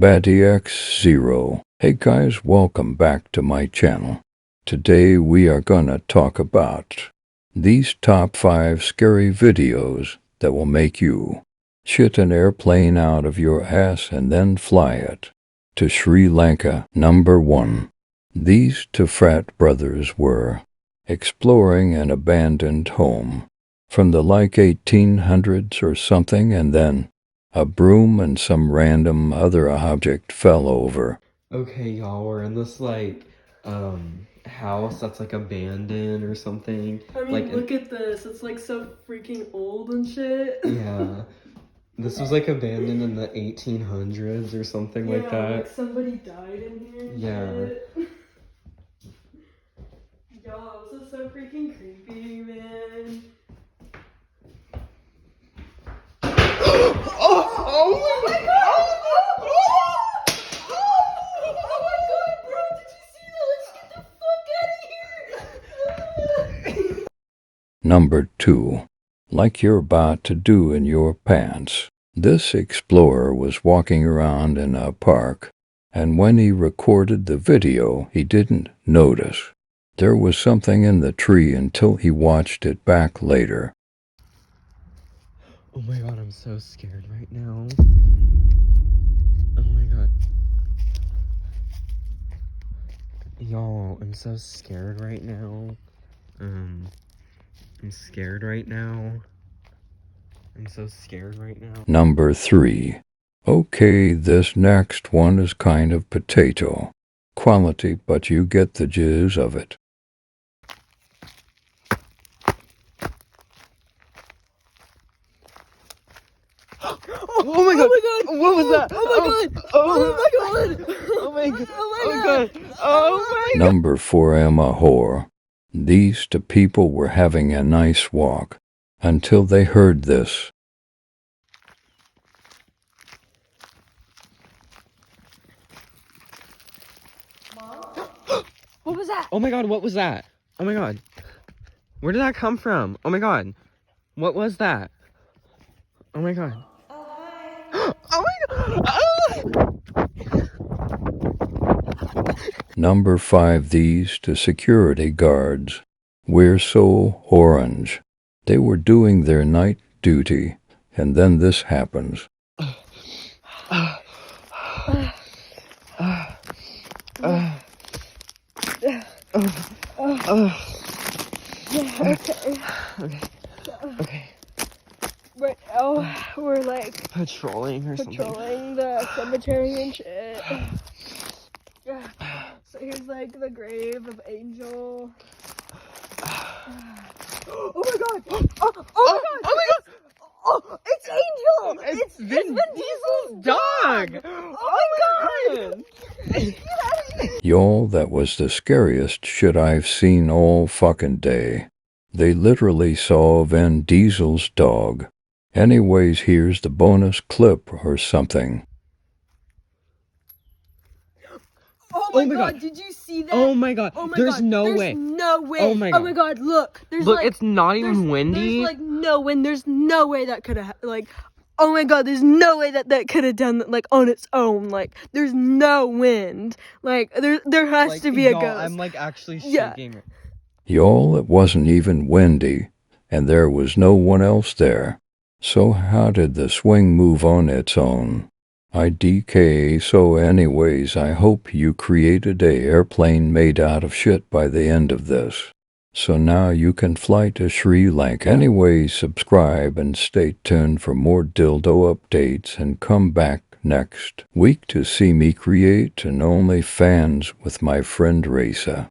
BaddyX0. Hey guys, welcome back to my channel. Today we are gonna talk about these top 5 scary videos that will make you shit an airplane out of your ass and then fly it to Sri Lanka. Number 1. These two frat brothers were exploring an abandoned home from the 1800s or something, and then a broom and some random other object fell over. Okay, y'all, we're in this house that's abandoned or something. I mean, look at this. It's so freaking old and shit. Yeah. This was abandoned in the 1800s or something like that. Yeah, somebody died in here and shit. Yo, this is so freaking creepy, man. Oh my god! Number 2. Like you're about to do in your pants. This explorer was walking around in a park, and when he recorded the video, he didn't notice there was something in the tree until he watched it back later. Oh my god, I'm so scared right now. Oh my god. Y'all, I'm so scared right now. I'm scared right now. I'm so scared right now. Number 3. Okay, this next one is kind of potato quality, but you get the gist of it. Oh my god! Oh my god! What was that? Oh my god! Oh my god! Oh my god! Oh my god! Oh my god! Number 4. I'm a whore. These two people were having a nice walk until they heard this. What was that? Oh my god, what was that? Oh my god. Where did that come from? Oh my god. What was that? Oh my god. Oh, hi. Oh my god! Number 5. These two security guards were so orange. They were doing their night duty, and then this happens. Okay. Right now, we're Patrolling or something. patrolling the cemetery and shit. So here's the grave of Angel. Oh my god! Oh my god! Oh my god! Oh, it's Angel! It's Vin Diesel's dog! Oh my god! Y'all, that was the scariest shit I've seen all fucking day. They literally saw Vin Diesel's dog. Anyways, here's the bonus clip or something. Oh my god, did you see that? Oh my god, Oh my there's god, no there's way. no way. Oh my god, look. Look, it's not even windy. There's no wind. There's no way that could have oh my god, there's no way that could have done that on its own. There's no wind. There has to be a ghost. I'm actually shaking. Y'all, it wasn't even windy, and there was no one else there. So how did the swing move on its own? IDK. So anyways, I hope you created a airplane made out of shit by the end of this. So now you can fly to Sri Lanka. Anyways, subscribe and stay tuned for more dildo updates, and come back next week to see me create an OnlyFans with my friend Raisa.